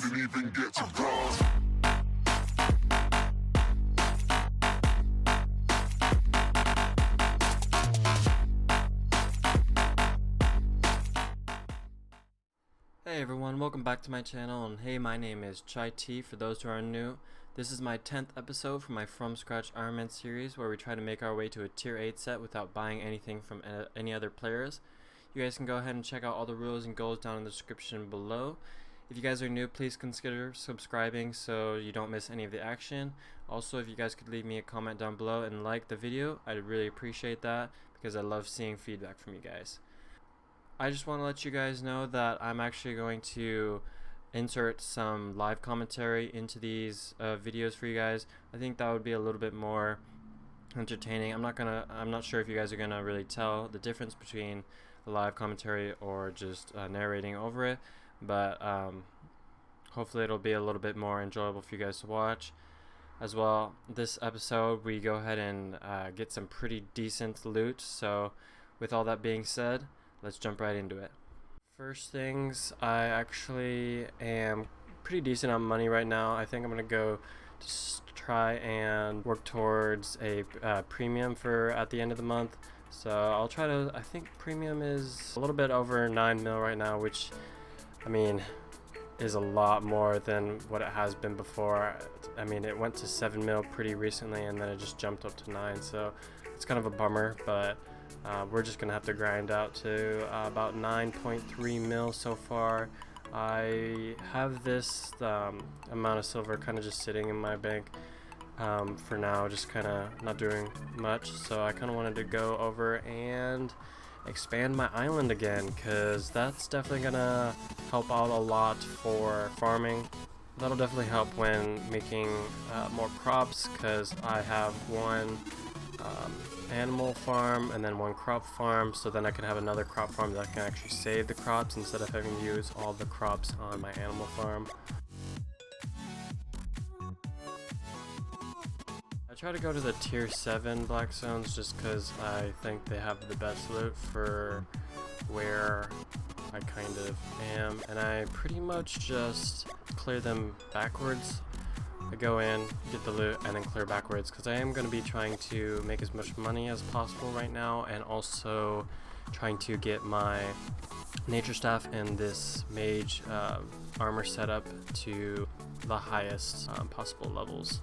didn't even get to bronze. Hey everyone, welcome back to my channel, and hey, my name is Chai T for those who are new. This is my 10th episode for my From Scratch Ironman series, where we try to make our way to a tier 8 set without buying anything from any other players. You guys can go ahead and check out all the rules and goals down in the description below. If you guys are new, please consider subscribing so you don't miss any of the action. Also, if you guys could leave me a comment down below and like the video, I'd really appreciate that because I love seeing feedback from you guys. I just want to let you guys know that I'm actually going to insert some live commentary into these videos for you guys. I think that would be a little bit more entertaining. I'm not sure if you guys are gonna really tell the difference between the live commentary or just narrating over it, but hopefully it'll be a little bit more enjoyable for you guys to watch as well. This episode we go ahead and get some pretty decent loot, so with all that being said, let's jump right into it. First things, I actually am pretty decent on money right now. I think I'm gonna go just try and work towards a premium for at the end of the month. So I'll try to, I think premium is a little bit over 9 mil right now, which I mean is a lot more than what it has been before. I mean, it went to 7 mil pretty recently and then it just jumped up to 9, so it's kind of a bummer, but we're just gonna have to grind out to about 9.3 mil so far. I have this amount of silver kind of just sitting in my bank for now, just kind of not doing much, so I kind of wanted to go over and expand my island again, because that's definitely gonna help out a lot for farming. That'll definitely help when making more crops, because I have one animal farm and then one crop farm, so then I can have another crop farm that can actually save the crops instead of having to use all the crops on my animal farm. I try to go to the tier 7 black zones just because I think they have the best loot for where I kind of am, and I pretty much just clear them backwards. I go in, get the loot, and then clear backwards, because I am going to be trying to make as much money as possible right now, and also trying to get my nature staff and this mage armor setup to the highest possible levels.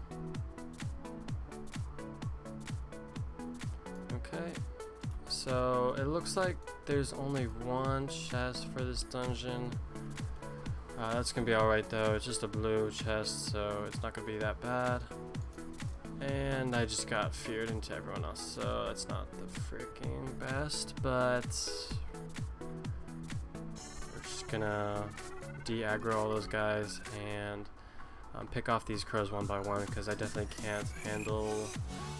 Okay, so it looks like there's only one chest for this dungeon. That's gonna be alright though, it's just a blue chest, so it's not gonna be that bad. And I just got feared into everyone else, so that's not the freaking best, but we're just gonna de-aggro all those guys and pick off these crows one by one, because I definitely can't handle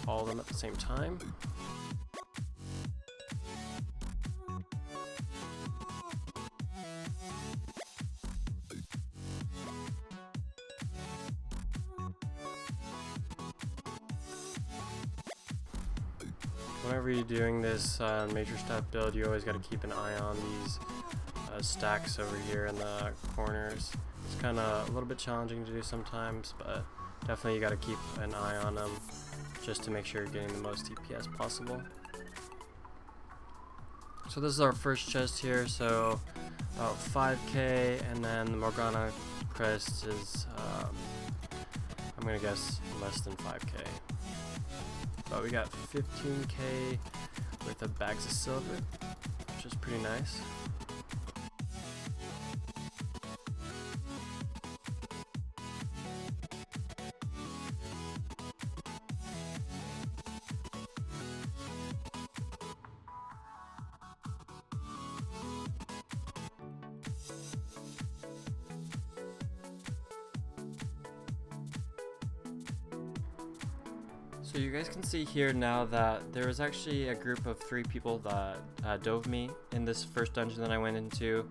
all of them at the same time. Whenever you're doing this major staff build, you always got to keep an eye on these stacks over here in the corners. It's kind of a little bit challenging to do sometimes, but definitely you got to keep an eye on them just to make sure you're getting the most DPS possible. So this is our first chest here, so about 5k, and then the Morgana crest is, I'm gonna guess less than 5k. But we got 15k with the bags of silver, which is pretty nice. So you guys can see here now that there was actually a group of 3 people that dove me in this first dungeon that I went into.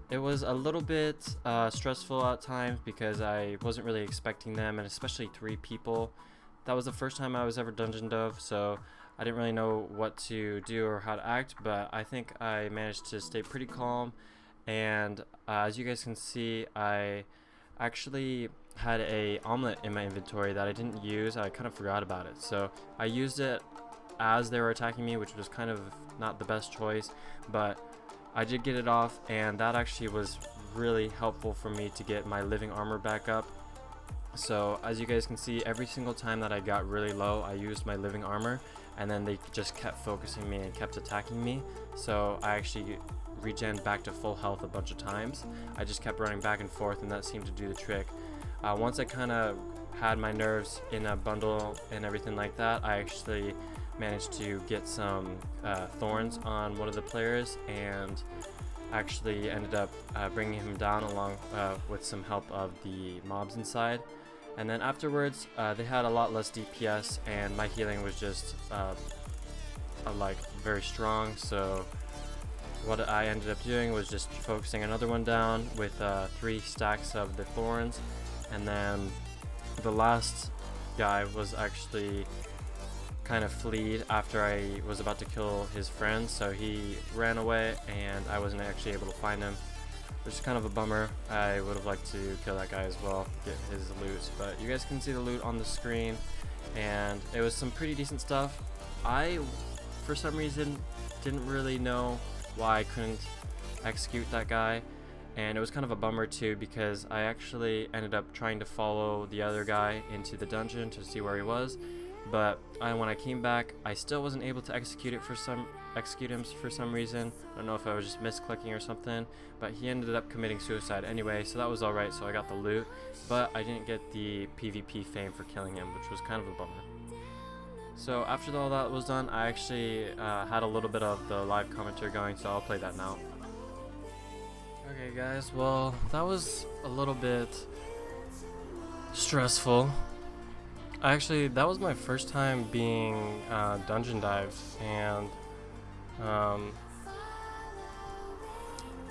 It was a little bit stressful at times because I wasn't really expecting them, and especially 3 people. That was the first time I was ever dungeon dove, so I didn't really know what to do or how to act, but I think I managed to stay pretty calm and as you guys can see, I actually had a omelet in my inventory that I didn't use. I kind of forgot about it, so I used it as they were attacking me, which was kind of not the best choice, but I did get it off, and that actually was really helpful for me to get my living armor back up. So as you guys can see, every single time that I got really low, I used my living armor, and then they just kept focusing me and kept attacking me. So I actually regened back to full health a bunch of times. I just kept running back and forth, and that seemed to do the trick. Once I kind of had my nerves in a bundle and everything like that, I actually managed to get some thorns on one of the players, and actually ended up bringing him down along with some help of the mobs inside. And then afterwards, they had a lot less DPS, and my healing was just like very strong. So what I ended up doing was just focusing another one down with 3 stacks of the thorns, and then the last guy was actually kind of fleed after I was about to kill his friend, so he ran away and I wasn't actually able to find him, which is kind of a bummer. I would have liked to kill that guy as well, get his loot, but you guys can see the loot on the screen, and it was some pretty decent stuff. I, for some reason, didn't really know why I couldn't execute that guy, and it was kind of a bummer too, because I actually ended up trying to follow the other guy into the dungeon to see where he was, but when I came back, I still wasn't able to execute him for some reason. I don't know if I was just misclicking or something, but he ended up committing suicide anyway, so that was alright. So I got the loot, but I didn't get the PvP fame for killing him, which was kind of a bummer. So after all that was done, I actually had a little bit of the live commentary going, so I'll play that now. Okay guys, well, that was a little bit stressful. Actually, that was my first time being dungeon dived, and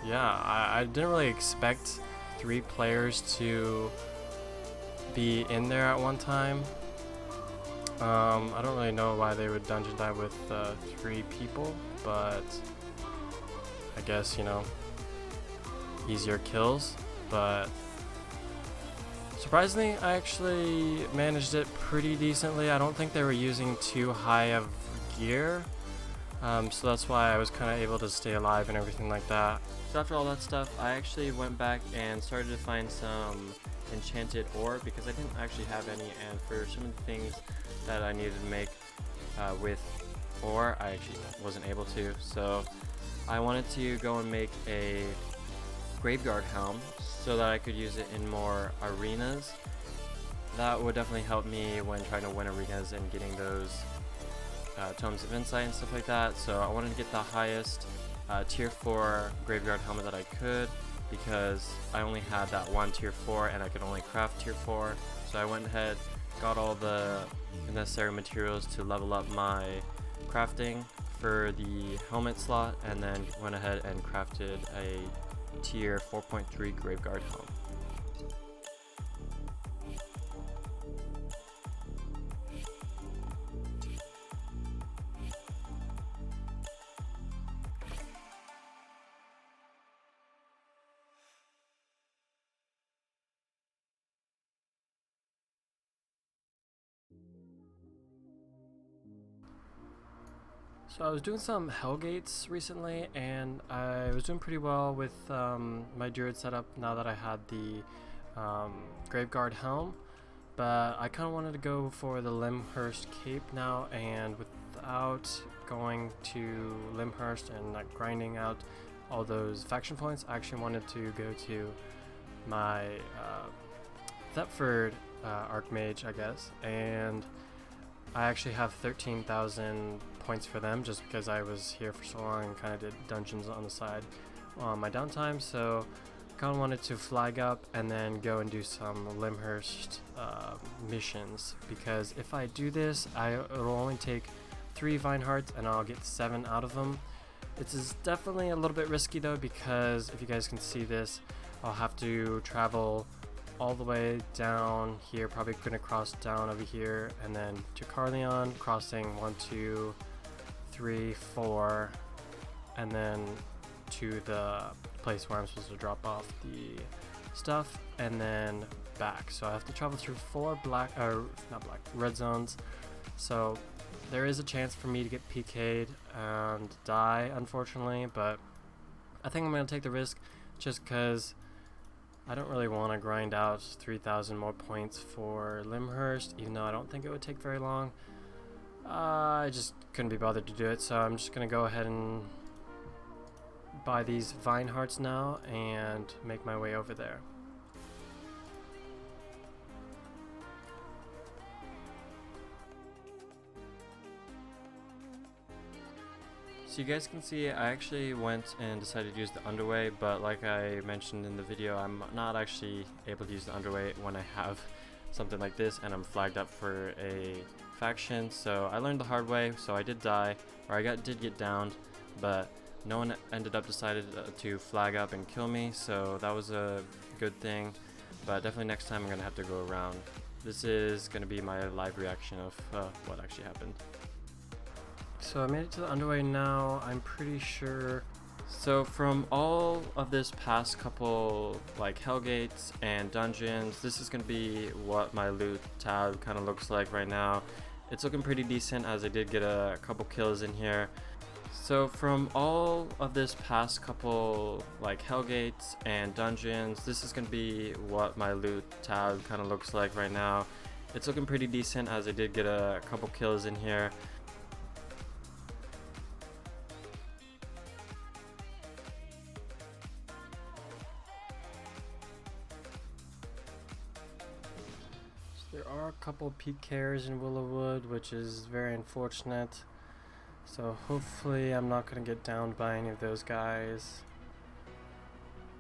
yeah, I didn't really expect 3 players to be in there at one time. I don't really know why they would dungeon dive with 3 people, but I guess, you know, easier kills. But surprisingly, I actually managed it pretty decently. I don't think they were using too high of gear, so that's why I was kind of able to stay alive and everything like that. So after all that stuff, I actually went back and started to find some enchanted ore, because I didn't actually have any, and for some of the things that I needed to make with ore, I actually wasn't able to. So I wanted to go and make a Graveguard helm so that I could use it in more arenas. That would definitely help me when trying to win arenas and getting those tomes of insight and stuff like that. So I wanted to get the highest tier 4 Graveguard helmet that I could, because I only had that one tier 4 and I could only craft tier 4. So I went ahead, got all the necessary materials to level up my crafting for the helmet slot, and then went ahead and crafted a tier 4.3 Graveguard helm. So I was doing some Hellgates recently, and I was doing pretty well with my druid setup now that I had the Graveguard helm, but I kind of wanted to go for the Limhurst cape now, and without going to Limhurst and like grinding out all those faction points, I actually wanted to go to my Thetford Archmage, I guess, and I actually have 13,000 points for them just because I was here for so long and kind of did dungeons on the side on my downtime. So kind of wanted to flag up and then go and do some Limhurst missions, because if I do this, it'll only take 3 Vine Hearts and I'll get 7 out of them. It is definitely a little bit risky though, because if you guys can see this, I'll have to travel all the way down here, probably gonna cross down over here and then to Carleon, crossing 1, 2, 3, 4, and then to the place where I'm supposed to drop off the stuff and then back. So I have to travel through 4 red zones. So there is a chance for me to get PK'd and die, unfortunately, but I think I'm going to take the risk just because I don't really want to grind out 3,000 more points for Limhurst, even though I don't think it would take very long. I just couldn't be bothered to do it, so I'm just going to go ahead and buy these vine hearts now and make my way over there. So you guys can see I actually went and decided to use the underway, but like I mentioned in the video, I'm not actually able to use the underway when I have something like this and I'm flagged up for a faction. So I learned the hard way, so I did die, or did get downed, but no one ended up decided to flag up and kill me, so that was a good thing. But definitely next time I'm gonna have to go around. This is gonna be my live reaction of what actually happened. So I made it to the underway now, I'm pretty sure. So from all of this past couple like hellgates and dungeons, this is going to be what my loot tab kind of looks like right now. It's looking pretty decent as I did get a couple kills in here. So from all of this past couple like hellgates and dungeons, this is going to be what my loot tab kind of looks like right now. It's looking pretty decent as I did get a couple kills in here. There are a couple PKers in Willowwood, which is very unfortunate. So hopefully I'm not going to get downed by any of those guys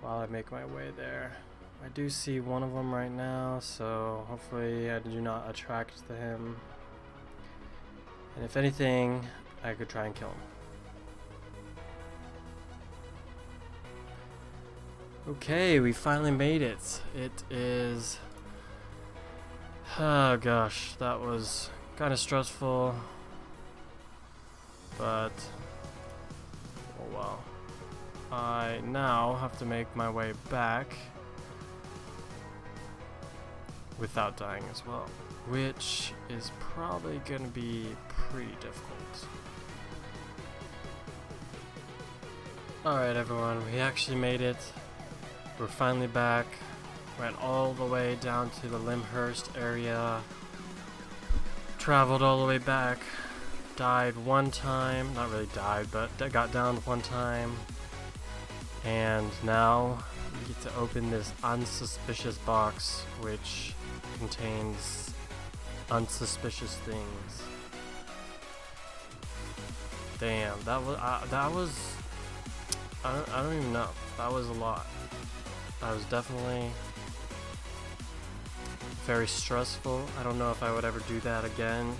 while I make my way there. I do see one of them right now, so hopefully I do not attract to him. And if anything, I could try and kill him. Okay, we finally made it. It is... oh gosh, that was kind of stressful, but oh well. I now have to make my way back without dying as well, which is probably going to be pretty difficult. Alright everyone, we actually made it. We're finally back. Went all the way down to the Limhurst area, traveled all the way back, died one time, not really died, but got downed one time, and now we get to open this unsuspicious box which contains unsuspicious things. Damn, that was I don't even know, that was a lot. That was definitely very stressful. I don't know if I would ever do that again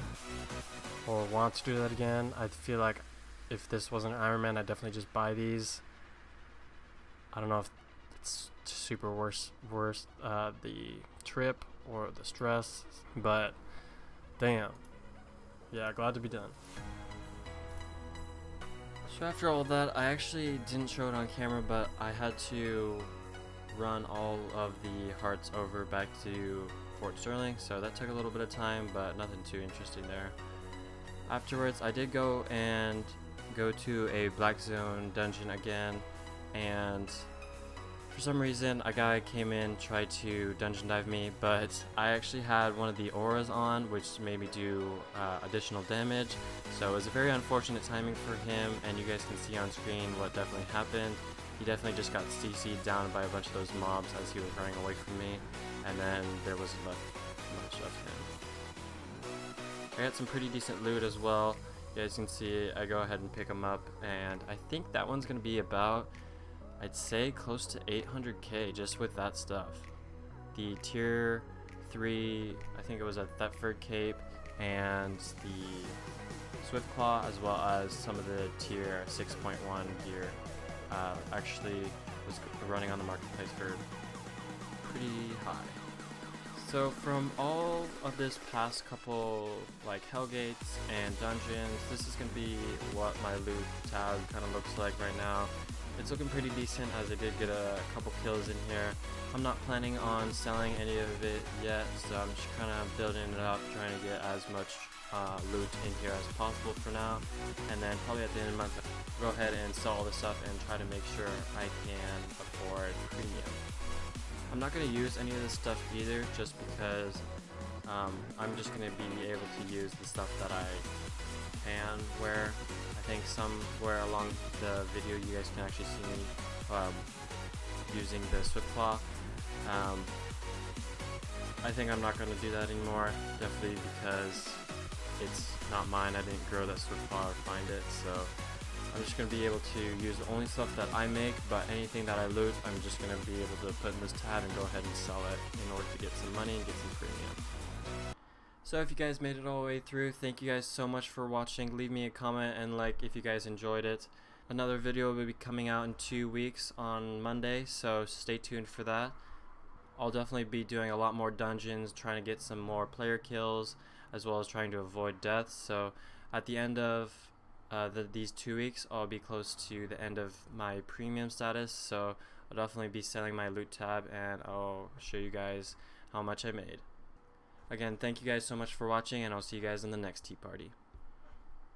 or want to do that again. I feel like if this wasn't Ironman, I'd definitely just buy these. I don't know if it's super worse the trip or the stress, but damn. Yeah, glad to be done. So after all that, I actually didn't show it on camera, but I had to run all of the hearts over back to Fort Sterling, so that took a little bit of time, but nothing too interesting there. Afterwards, I did go to a black zone dungeon again, and for some reason a guy came in, tried to dungeon dive me, but I actually had one of the auras on, which made me do additional damage, so it was a very unfortunate timing for him, and you guys can see on screen what definitely happened. He definitely just got CC'd down by a bunch of those mobs as he was running away from me, and then there wasn't much of him. I got some pretty decent loot as well. You guys can see I go ahead and pick them up, and I think that one's going to be about, I'd say, close to 800k just with that stuff. The tier 3, I think it was a Thetford cape, and the Swift Claw, as well as some of the tier 6.1 gear. Actually was running on the marketplace for pretty high. So from all of this past couple like hellgates and dungeons, this is going to be what my loot tab kind of looks like right now. it's looking pretty decent, as I did get a couple kills in here. I'm not planning on selling any of it yet, so I'm just kind of building it up, trying to get as much loot in here as possible for now, and then probably at the end of the month go ahead and sell all this stuff and try to make sure I can afford premium. I'm not going to use any of this stuff either, just because I'm just going to be able to use the stuff that I can wear. I think somewhere along the video you guys can actually see me using the Swift Claw. I think I'm not going to do that anymore, definitely because it's not mine. I didn't grow that Swift Claw or find it, so I'm just going to be able to use only stuff that I make, but anything that I loot, I'm just going to be able to put in this tab and go ahead and sell it in order to get some money and get some premium. So if you guys made it all the way through, thank you guys so much for watching. Leave me a comment and like if you guys enjoyed it. Another video will be coming out in 2 weeks on Monday, so stay tuned for that. I'll definitely be doing a lot more dungeons, trying to get some more player kills, as well as trying to avoid deaths. So at the end of these 2 weeks, I'll be close to the end of my premium status, so I'll definitely be selling my loot tab and I'll show you guys how much I made. Again, thank you guys so much for watching, and I'll see you guys in the next tea party.